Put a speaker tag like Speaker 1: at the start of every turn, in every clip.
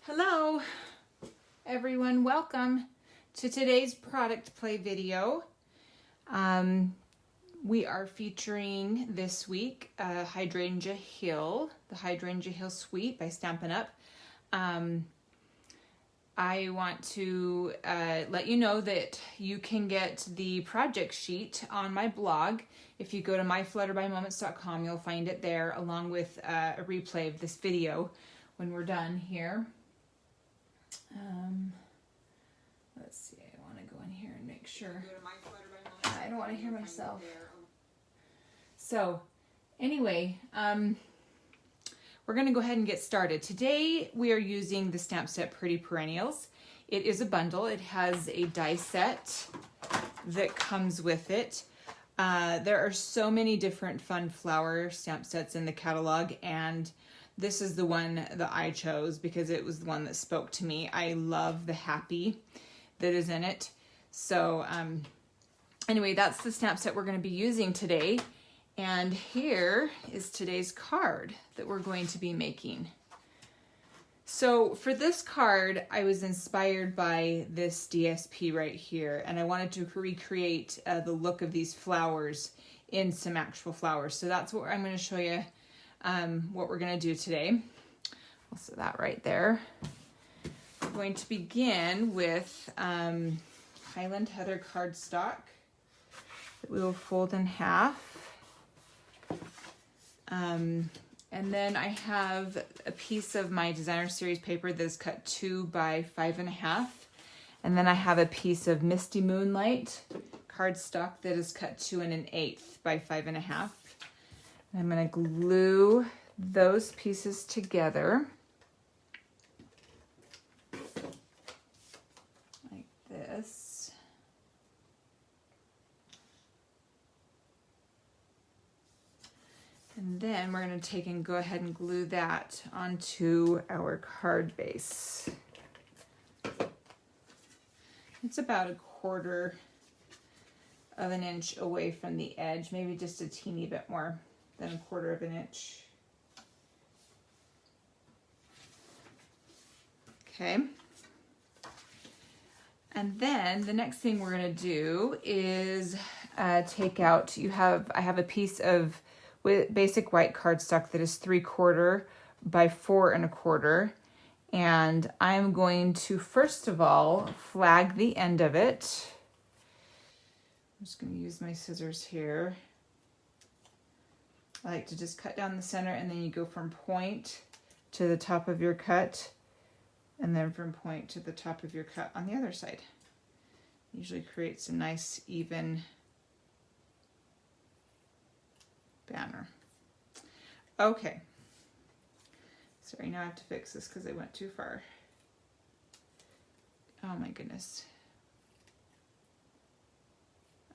Speaker 1: Hello everyone, welcome to today's product play video. We are featuring this week Hydrangea Hill, the Hydrangea Hill Suite by Stampin' Up. I want to let you know that you can get the project sheet on my blog. If you go to myflutterbymoments.com, you'll find it there along with a replay of this video when we're done here. Let's see, I want to go in here and make sure. I don't want to hear myself. So anyway, we're going to go ahead and get started. Today we are using the stamp set Pretty Perennials. It is a bundle. It has a die set that comes with it. There are so many different fun flower stamp sets in the catalog, and this is the one that I chose because it was the one that spoke to me. I love the happy that is in it. So anyway, that's the stamp set we're going to be using today. And here is today's card that we're going to be making. So for this card, I was inspired by this DSP right here, and I wanted to recreate the look of these flowers in some actual flowers. So that's what I'm going to show you what we're going to do today. I'll set that right there. We're going to begin with Highland Heather cardstock that we will fold in half. And then I have a piece of my designer series paper that is cut 2 by 5.5. And then I have a piece of Misty Moonlight cardstock that is cut 2 1/8 by 5.5. I'm going to glue those pieces together like this. And then we're going to take and go ahead and glue that onto our card base. It's about 1/4 of an inch away from the edge, maybe just a teeny bit more than 1/4 of an inch. Okay. And then the next thing we're going to do is take out, I have a piece of basic white cardstock that is 3/4 by 4 1/4. And I'm going to first of all flag the end of it. I'm just going to use my scissors here. I like to just cut down the center, and then you go from point to the top of your cut, and then from point to the top of your cut on the other side. Usually creates a nice even banner. Okay. Sorry, now I have to fix this because I went too far. Oh my goodness.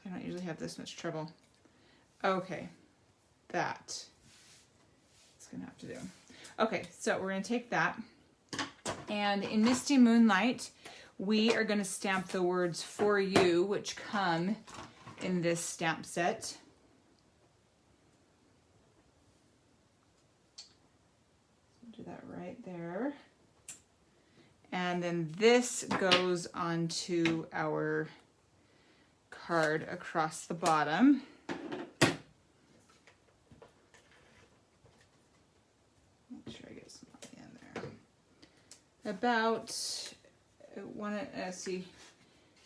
Speaker 1: I don't usually have this much trouble. Okay. That it's gonna have to do. Okay, so we're gonna take that, and in Misty Moonlight we are gonna stamp the words "For You," which come in this stamp set. So do that right there, and then this goes onto our card across the bottom. About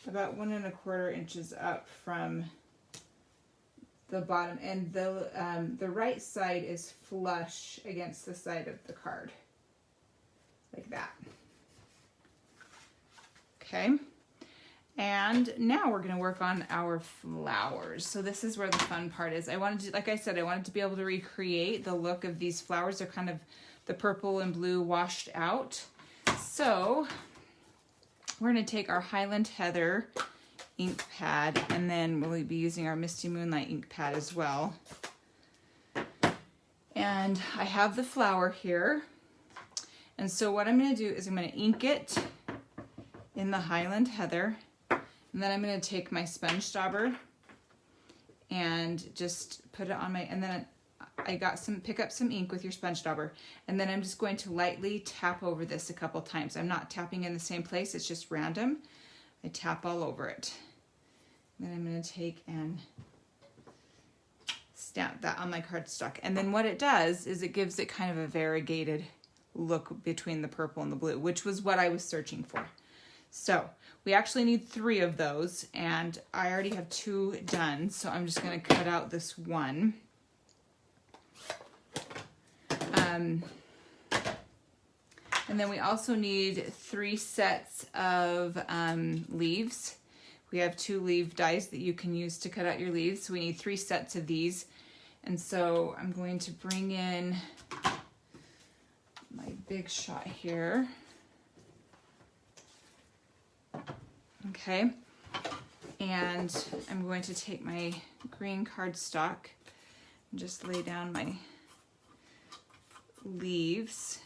Speaker 1: about 1 1/4 inches up from the bottom, and the right side is flush against the side of the card, like that. Okay, and now we're going to work on our flowers. So this is where the fun part is. I wanted to, like I said, I wanted to be able to recreate the look of these flowers. They're kind of the purple and blue washed out. So we're going to take our Highland Heather ink pad, and then we'll be using our Misty Moonlight ink pad as well. And I have the flower here. And so what I'm going to do is I'm going to ink it in the Highland Heather, and then I'm going to take my sponge dauber and just put it on my, and then pick up some ink with your sponge dauber, and then I'm just going to lightly tap over this a couple times. I'm not tapping in the same place, it's just random. I tap all over it. Then I'm going to take and stamp that on my cardstock. And then what it does is it gives it kind of a variegated look between the purple and the blue, which was what I was searching for. So we actually need 3 of those, and I already have 2 done, so I'm just going to cut out this one. And then we also need 3 sets of leaves. We have 2 leaf dies that you can use to cut out your leaves. So we need 3 sets of these. And so I'm going to bring in my Big Shot here. Okay. And I'm going to take my green cardstock and just lay down my leaves.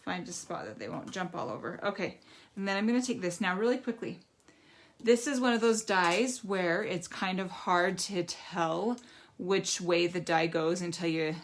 Speaker 1: Find a spot that they won't jump all over. Okay, and then I'm going to take this now really quickly. This is one of those dies where it's kind of hard to tell which way the die goes until you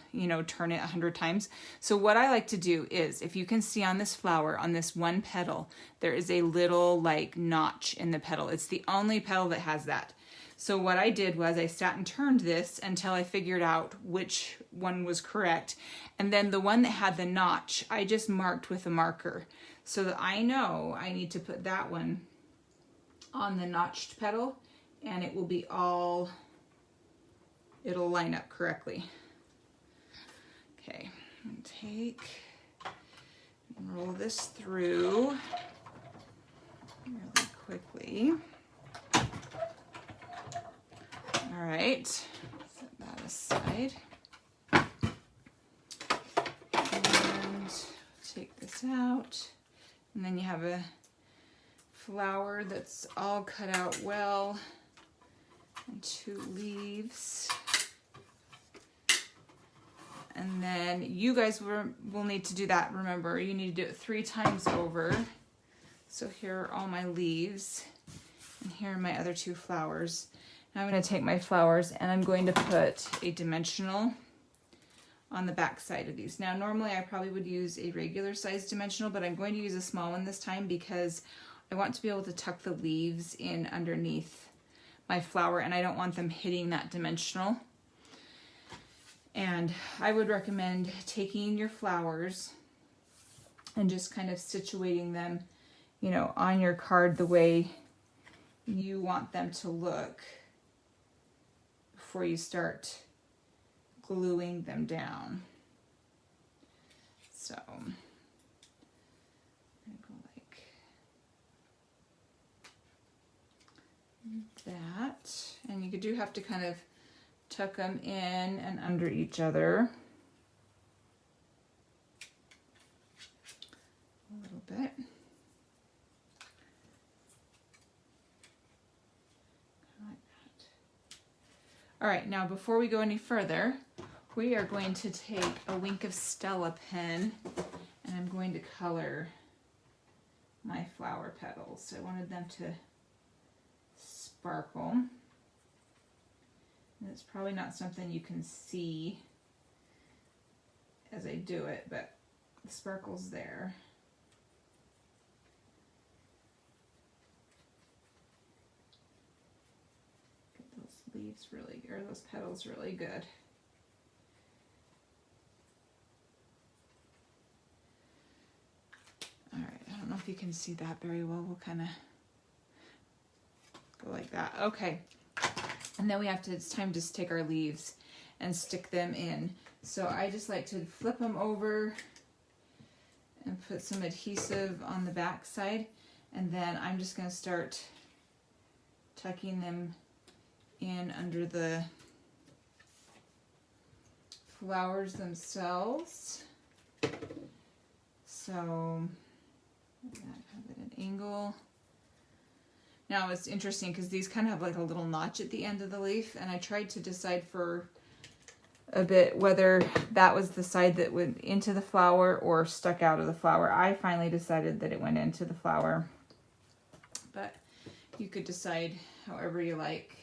Speaker 1: turn it 100 times. So what I like to do is, if you can see on this flower, on this one petal, there is a little like notch in the petal. It's the only petal that has that. So what I did was I sat and turned this until I figured out which one was correct. And then the one that had the notch, I just marked with a marker so that I know I need to put that one on the notched petal, and it will be it'll line up correctly. Okay, I'm gonna take and roll this through really quickly. All right, set that aside. And take this out. And then you have a flower that's all cut out well. And 2 leaves. And then you guys will need to do that. Remember, you need to do it 3 times over. So here are all my leaves. And here are my other 2 flowers. Now I'm going to take my flowers and I'm going to put a dimensional on the back side of these. Now normally I probably would use a regular size dimensional, but I'm going to use a small one this time because I want to be able to tuck the leaves in underneath my flower, and I don't want them hitting that dimensional. And I would recommend taking your flowers and just kind of situating them, on your card the way you want them to look before you start gluing them down. So I'm gonna go like that, and you do have to kind of tuck them in and under each other a little bit. All right, now before we go any further, we are going to take a Wink of Stella pen, and I'm going to color my flower petals. I wanted them to sparkle. And it's probably not something you can see as I do it, but the sparkle's there. Leaves really, or those petals really good. All right, I don't know if you can see that very well. We'll kind of go like that. Okay, and then it's time to take our leaves and stick them in. So I just like to flip them over and put some adhesive on the back side, and then I'm just going to start tucking them in under the flowers themselves. So have it at an angle. Now it's interesting because these kind of have like a little notch at the end of the leaf, and I tried to decide for a bit whether that was the side that went into the flower or stuck out of the flower. I finally decided that it went into the flower, but you could decide however you like.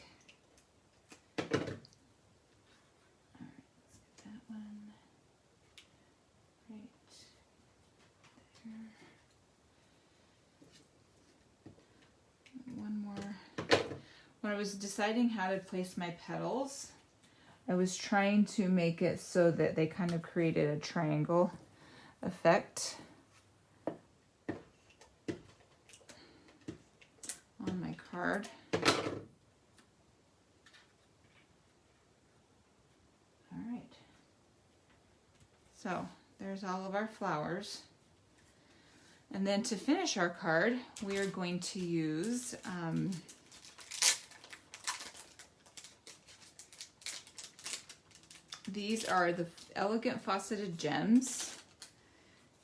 Speaker 1: when I was deciding how to place my petals, I was trying to make it so that they kind of created a triangle effect on my card. All right. So there's all of our flowers. And then to finish our card, we are going to use these are the Elegant Faceted Gems.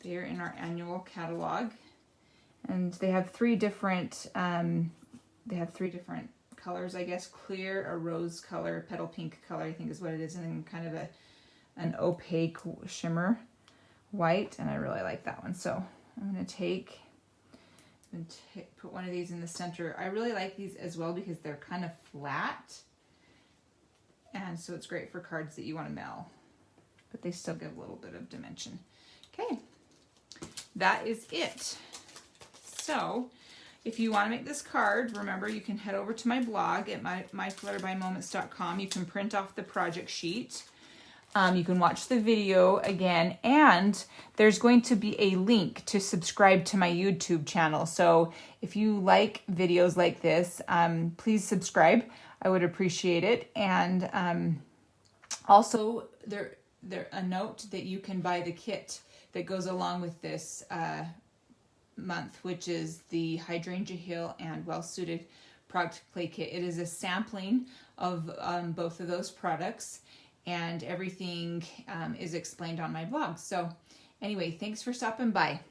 Speaker 1: They are in our annual catalog, and they have three different colors, I guess. Clear, a rose color, petal pink color, I think is what it is, and then kind of an opaque shimmer white, and I really like that one. So I'm going to put one of these in the center. I really like these as well because they're kind of flat, and so it's great for cards that you want to mail, but they still give a little bit of dimension. Okay, that is it. So if you want to make this card, remember you can head over to my blog at myflutterbymoments.com. You can print off the project sheet. You can watch the video again, and there's going to be a link to subscribe to my YouTube channel. So if you like videos like this, please subscribe. I would appreciate it. And also, a note that you can buy the kit that goes along with this month, which is the Hydrangea Hill and Well Suited Product Clay Kit. It is a sampling of both of those products, and everything is explained on my blog. So anyway, thanks for stopping by.